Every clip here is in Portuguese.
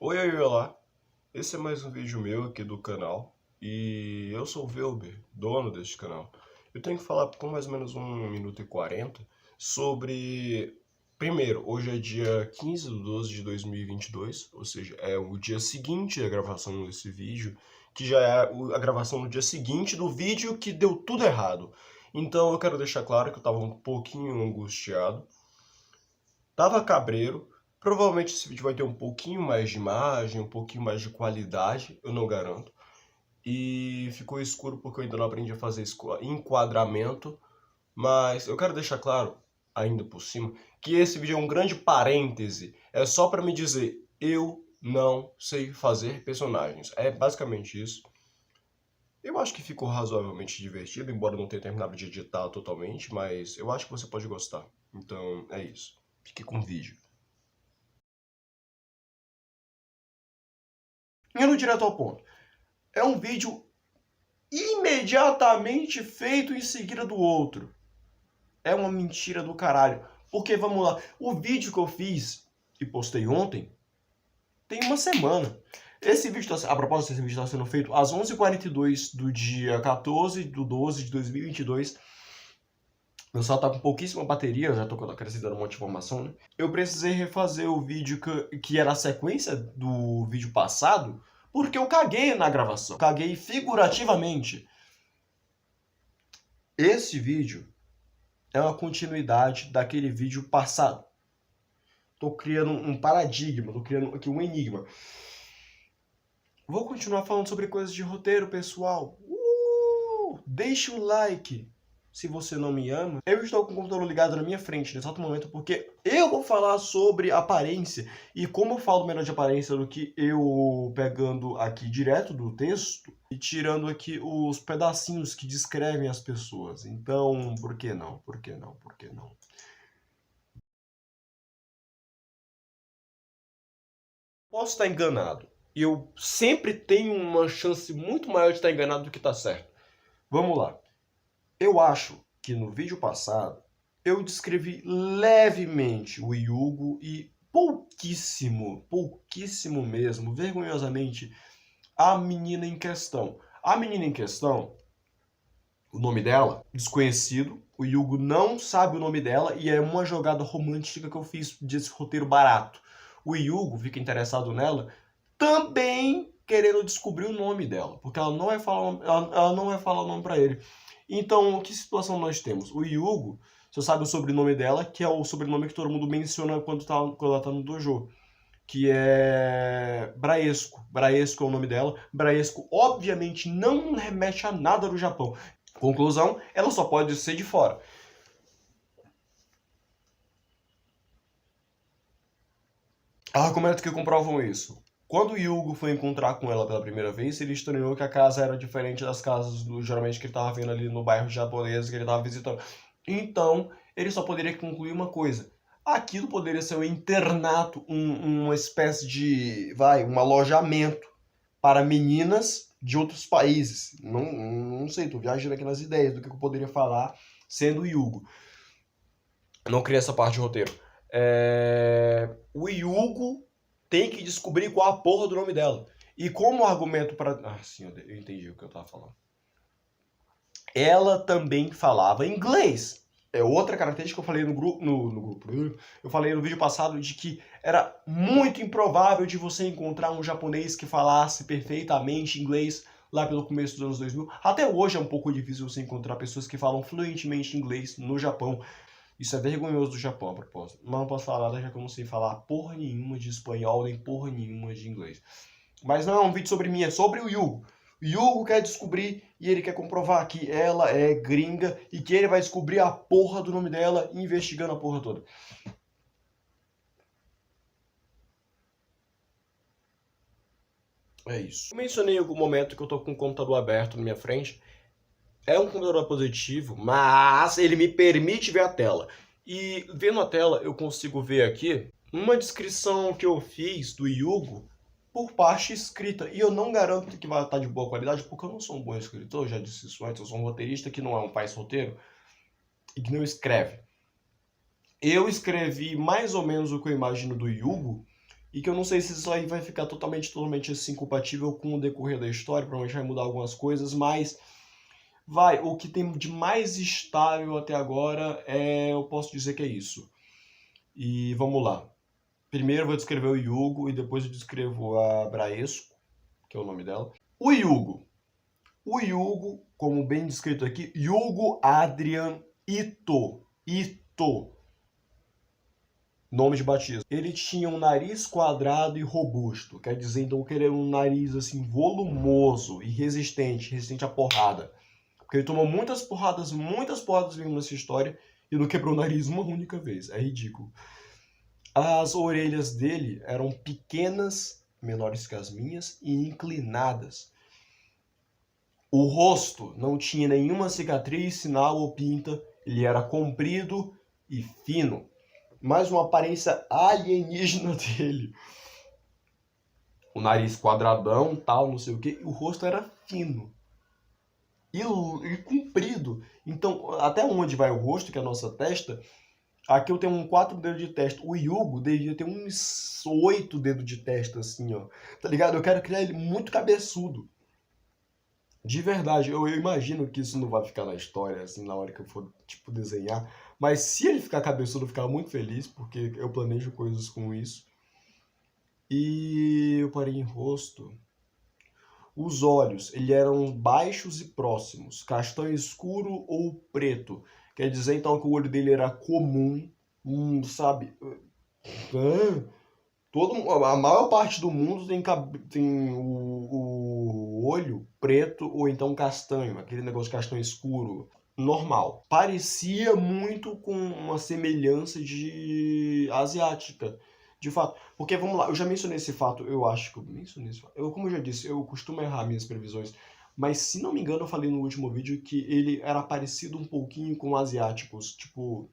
Olá! Esse é mais um vídeo meu aqui do canal e eu sou o Velber, dono deste canal. Eu tenho que falar por mais ou menos 1 minuto e 40 sobre... Primeiro, hoje é dia 15 de 12 de 2022, ou seja, é o dia seguinte à gravação desse vídeo, que já é a gravação no dia seguinte do vídeo que deu tudo errado. Então eu quero deixar claro que eu estava um pouquinho angustiado, tava cabreiro. Provavelmente esse vídeo vai ter um pouquinho mais de imagem, um pouquinho mais de qualidade, eu não garanto. E ficou escuro porque eu ainda não aprendi a fazer enquadramento, mas eu quero deixar claro, ainda por cima, que esse vídeo é um grande parêntese. É só para me dizer, eu não sei fazer personagens. É basicamente isso. Eu acho que ficou razoavelmente divertido, embora eu não tenha terminado de editar totalmente, mas eu acho que você pode gostar. Então é isso. Fique com o vídeo. Indo direto ao ponto. É um vídeo imediatamente feito em seguida do outro. É uma mentira do caralho. Porque, vamos lá, o vídeo que eu fiz e postei ontem tem uma semana. Esse vídeo, a propósito, esse vídeo está sendo feito às 11h42 do dia 14 de 12 de 2022. Meu celular tá com pouquíssima bateria, eu já tô acrescentando um monte de informação, né? Eu precisei refazer o vídeo que era a sequência do vídeo passado, porque eu caguei na gravação. Caguei figurativamente. Esse vídeo é uma continuidade daquele vídeo passado. Tô criando um paradigma, tô criando aqui um enigma. Vou continuar falando sobre coisas de roteiro, pessoal. Deixa o like se você não me ama. Eu estou com o computador ligado na minha frente nesse exato momento porque eu vou falar sobre aparência. E como eu falo melhor de aparência do que eu pegando aqui direto do texto e tirando aqui os pedacinhos que descrevem as pessoas. Então, por que não? Por que não? Por que não? Posso estar enganado. E eu sempre tenho uma chance muito maior de estar enganado do que estar certo. Vamos lá. Eu acho que no vídeo passado eu descrevi levemente o Yugo e pouquíssimo mesmo, vergonhosamente, a menina em questão. A menina em questão, o nome dela, desconhecido, o Yugo não sabe o nome dela e é uma jogada romântica que eu fiz desse roteiro barato. O Yugo fica interessado nela também querendo descobrir o nome dela, porque ela não vai falar, ela não vai falar o nome pra ele. Então, que situação nós temos? O Yugo, você sabe o sobrenome dela, que é o sobrenome que todo mundo menciona quando ela tá no dojo, que é Braesco. Braesco é o nome dela. Braesco, obviamente, não remete a nada do Japão. Conclusão, ela só pode ser de fora. Argumentos que comprovam isso. Quando o Yugo foi encontrar com ela pela primeira vez, ele estranhou que a casa era diferente das casas geralmente que ele estava vendo ali no bairro japonês que ele estava visitando. Então, ele só poderia concluir uma coisa. Aquilo poderia ser um internato, uma espécie de, um alojamento para meninas de outros países. Não sei, tô viajando aqui nas ideias do que eu poderia falar sendo o Yugo. Eu não criei essa parte de roteiro. O Yugo tem que descobrir qual a porra do nome dela. E como argumento para... Ah, sim, eu entendi o que eu tava falando. Ela também falava inglês. É outra característica que eu falei no grupo. Eu falei no vídeo passado de que era muito improvável de você encontrar um japonês que falasse perfeitamente inglês lá pelo começo dos anos 2000. Até hoje é um pouco difícil você encontrar pessoas que falam fluentemente inglês no Japão. Isso é vergonhoso do Japão, a propósito. Mas não posso falar nada, já que eu não sei falar porra nenhuma de espanhol, nem porra nenhuma de inglês. Mas não é um vídeo sobre mim, é sobre o Yugo. O Yugo quer descobrir e ele quer comprovar que ela é gringa e que ele vai descobrir a porra do nome dela investigando a porra toda. É isso. Eu mencionei em algum momento que eu tô com o computador aberto na minha frente. É um computador positivo, mas ele me permite ver a tela. E vendo a tela, eu consigo ver aqui uma descrição que eu fiz do Yugo por parte escrita. E eu não garanto que vai estar de boa qualidade, porque eu não sou um bom escritor, eu já disse isso antes, eu sou um roteirista que não é um faz roteiro e que não escreve. Eu escrevi mais ou menos o que eu imagino do Yugo e que eu não sei se isso aí vai ficar totalmente assim compatível com o decorrer da história, provavelmente vai mudar algumas coisas, mas o que tem de mais estável até agora eu posso dizer que é isso. E vamos lá. Primeiro eu vou descrever o Yugo e depois eu descrevo a Braesco, que é o nome dela. O Yugo, como bem descrito aqui, Yugo Adrian Ito. Nome de batismo. Ele tinha um nariz quadrado e robusto. Quer dizer, então, que ele era um nariz assim volumoso e resistente à porrada. Porque ele tomou muitas porradas mesmo nessa história e não quebrou o nariz uma única vez. É ridículo. As orelhas dele eram pequenas, menores que as minhas, e inclinadas. O rosto não tinha nenhuma cicatriz, sinal ou pinta. Ele era comprido e fino. Mais uma aparência alienígena dele. O nariz quadradão, tal, não sei o que. O rosto era fino. E comprido. Então, até onde vai o rosto, que é a nossa testa, aqui eu tenho 4 dedos de testa. O Yugo devia ter uns 8 dedos de testa, assim, ó. Tá ligado? Eu quero criar ele muito cabeçudo. De verdade, eu imagino que isso não vai ficar na história, assim, na hora que eu for, tipo, desenhar. Mas se ele ficar cabeçudo, eu ficar muito feliz, porque eu planejo coisas com isso. E eu parei em rosto. Os olhos, eles eram baixos e próximos, castanho escuro ou preto. Quer dizer, então, que o olho dele era comum, sabe? A maior parte do mundo tem o olho preto ou então castanho, aquele negócio de castanho escuro, normal. Parecia muito com uma semelhança de asiática, de fato. Porque, vamos lá, eu já mencionei esse fato, eu acho que eu mencionei esse fato. Como eu já disse, eu costumo errar minhas previsões, mas se não me engano eu falei no último vídeo que ele era parecido um pouquinho com asiáticos, tipo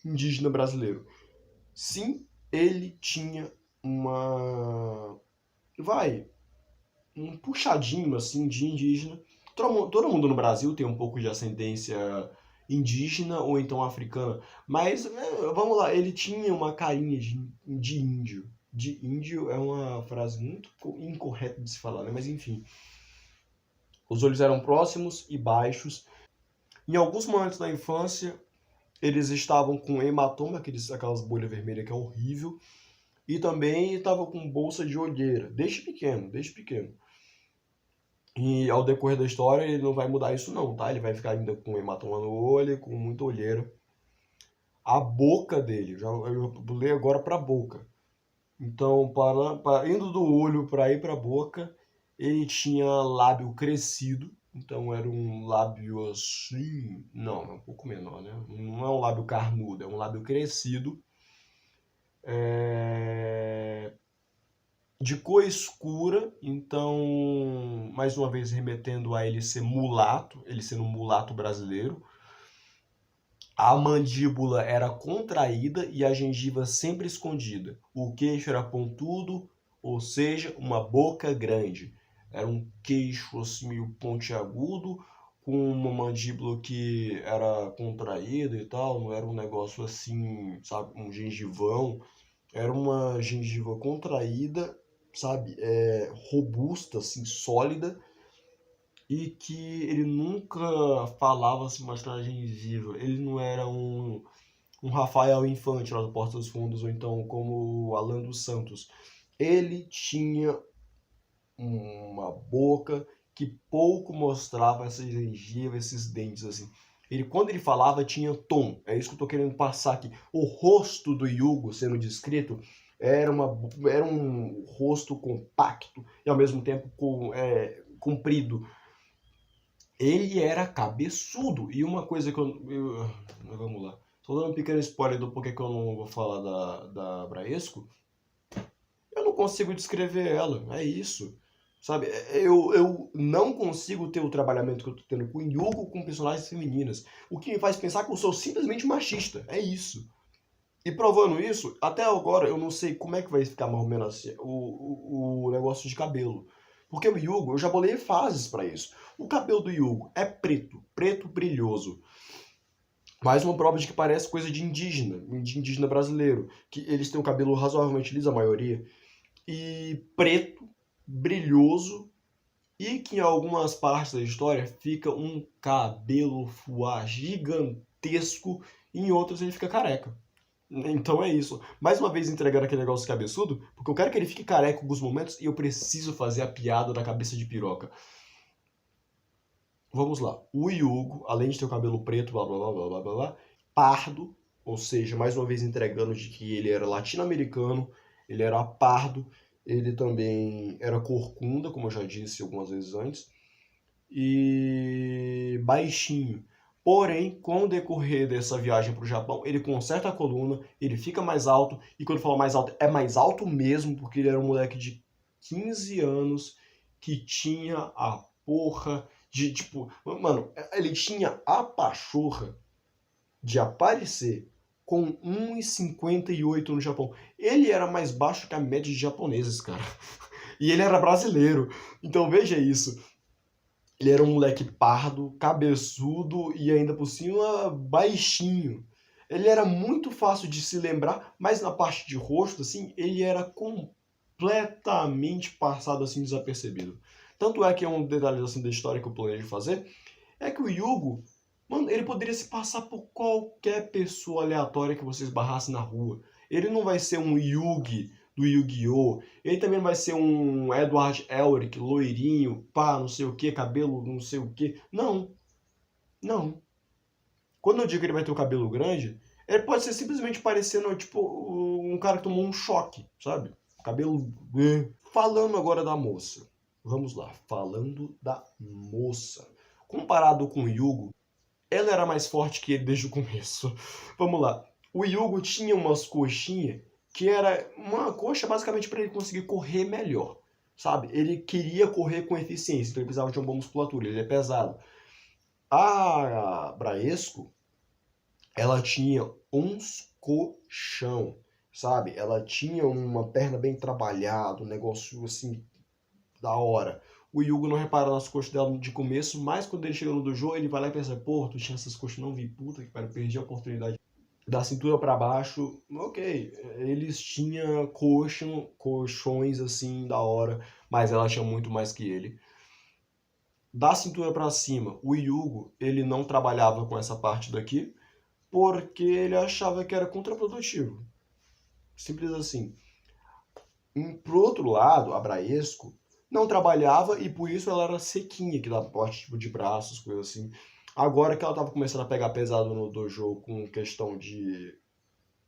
indígena brasileiro. Sim, ele tinha um puxadinho assim de indígena. Todo mundo no Brasil tem um pouco de ascendência indígena ou então africana, mas vamos lá, ele tinha uma carinha de índio. De índio é uma frase muito incorreta de se falar, né? Mas enfim. Os olhos eram próximos e baixos. Em alguns momentos da infância, eles estavam com hematoma, aquelas bolhas vermelhas que é horrível. E também estava com bolsa de olheira, desde pequeno. E ao decorrer da história ele não vai mudar isso não, tá? Ele vai ficar ainda com hematoma no olho, com muita olheira. A boca dele, eu pulei agora para a boca. Então, indo do olho para ir para a boca, ele tinha lábio crescido. Então era um lábio assim, não, é um pouco menor, né? Não é um lábio carnudo, é um lábio crescido. De cor escura, então, mais uma vez remetendo a ele ser mulato, ele sendo um mulato brasileiro. A mandíbula era contraída e a gengiva sempre escondida. O queixo era pontudo, ou seja, uma boca grande. Era um queixo assim meio pontiagudo, com uma mandíbula que era contraída e tal, não era um negócio assim, sabe, um gengivão. Era uma gengiva contraída, sabe, robusta, assim, sólida, e que ele nunca falava se mostrar gengiva. Ele não era um Rafael Infante lá do Porta dos Fundos, ou então como o Alan dos Santos. Ele tinha uma boca que pouco mostrava essa gengiva, esses dentes, assim. Quando ele falava, tinha tom. É isso que eu tô querendo passar aqui. O rosto do Yugo sendo descrito era um rosto compacto e ao mesmo tempo comprido. Ele era cabeçudo. E uma coisa que vamos lá. Tô dando um pequeno spoiler do porquê que eu não vou falar da Braesco. Eu não consigo descrever ela. É isso. Sabe, eu não consigo ter o trabalhamento que eu tô tendo com o Yugo com personagens femininas. O que me faz pensar que eu sou simplesmente machista. É isso. E provando isso, até agora eu não sei como é que vai ficar mais ou menos assim, o negócio de cabelo. Porque o Yugo, eu já bolei fases pra isso. O cabelo do Yugo é preto brilhoso. Mais uma prova de que parece coisa de indígena brasileiro. Que eles têm o cabelo razoavelmente liso, a maioria. e preto, brilhoso, e que em algumas partes da história fica um cabelo fuá gigantesco, e em outras ele fica careca. Então é isso. Mais uma vez entregando aquele negócio cabeçudo, porque eu quero que ele fique careca em alguns momentos e eu preciso fazer a piada da cabeça de piroca. Vamos lá. O Yugo, além de ter o cabelo preto, blá blá blá blá blá blá, blá, pardo, ou seja, mais uma vez entregando de que ele era latino-americano, ele era pardo, ele também era corcunda, como eu já disse algumas vezes antes, e baixinho. Porém, com o decorrer dessa viagem para o Japão, ele conserta a coluna, ele fica mais alto, e quando eu falo mais alto, é mais alto mesmo, porque ele era um moleque de 15 anos que tinha a porra de, tipo, mano, ele tinha a pachorra de aparecer com 1,58 no Japão. Ele era mais baixo que a média de japoneses, cara. E ele era brasileiro. Então veja isso. Ele era um moleque pardo, cabeçudo e ainda por cima baixinho. Ele era muito fácil de se lembrar, mas na parte de rosto, assim, ele era completamente passado assim desapercebido. Tanto é que é um detalhe assim da história que eu planejo fazer, é que o Yugo, mano, ele poderia se passar por qualquer pessoa aleatória que você esbarrasse na rua. Ele não vai ser um Yugi do Yu-Gi-Oh! Ele também não vai ser um Edward Elric, loirinho, pá, não sei o que, cabelo não sei o que. Não, não. Quando eu digo que ele vai ter o cabelo grande, ele pode ser simplesmente parecendo, tipo, um cara que tomou um choque, sabe? Cabelo... Falando agora da moça. Vamos lá, falando da moça. Comparado com o Yugo, ela era mais forte que ele desde o começo. Vamos lá. O Yugo tinha umas coxinhas que era uma coxa basicamente para ele conseguir correr melhor, sabe? Ele queria correr com eficiência, então ele precisava de uma boa musculatura, ele é pesado. A Braesco, ela tinha uns colchão, sabe? Ela tinha uma perna bem trabalhada, um negócio assim da hora. O Yugo não repara nas coxas dela de começo, mas quando ele chega no dojo, ele vai lá e pensa, pô, tu tinha essas coxas, não vi, puta que pariu, perdi a oportunidade. Da cintura para baixo, ok, eles tinham colchões assim da hora, mas ela tinha muito mais que ele. Da cintura para cima, o Yugo, ele não trabalhava com essa parte daqui, porque ele achava que era contraprodutivo. Simples assim. Pro outro lado, a Braesco não trabalhava e por isso ela era sequinha, que dava porte tipo, de braços, coisas assim. Agora que ela tava começando a pegar pesado no dojo com questão de,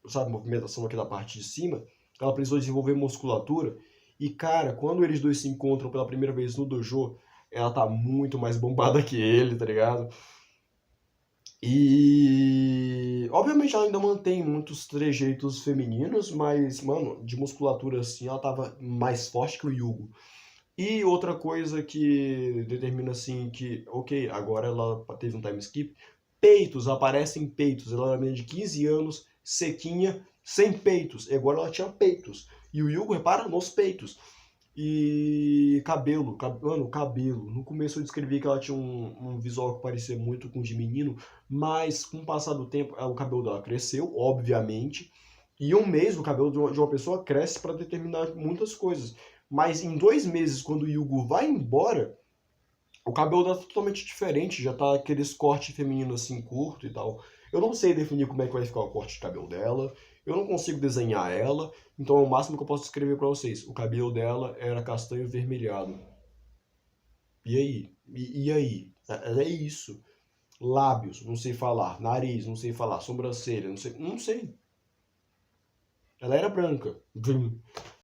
sabe, movimentação aqui da parte de cima, ela precisou desenvolver musculatura. E cara, quando eles dois se encontram pela primeira vez no dojo, ela tá muito mais bombada que ele, tá ligado? E obviamente ela ainda mantém muitos trejeitos femininos, mas, mano, de musculatura assim, ela tava mais forte que o Yugo. E outra coisa que determina assim que, ok, agora ela teve um time skip, peitos, aparecem peitos. Ela era menina de 15 anos, sequinha, sem peitos. E agora ela tinha peitos. E o Yugo repara nos peitos. E cabelo, mano, cabelo. No começo eu descrevi que ela tinha um visual que parecia muito com o de menino, mas com o passar do tempo, o cabelo dela cresceu, obviamente. E um mês o cabelo de uma pessoa cresce para determinar muitas coisas. Mas em 2 meses, quando o Yugo vai embora, o cabelo dela tá totalmente diferente. Já tá aqueles cortes femininos assim, curto e tal. Eu não sei definir como é que vai ficar o corte de cabelo dela. Eu não consigo desenhar ela. Então é o máximo que eu posso descrever pra vocês. O cabelo dela era castanho vermelhado. E aí? E aí? É isso. Lábios, não sei falar. Nariz, não sei falar. Sobrancelha, não sei. Não sei. Ela era branca.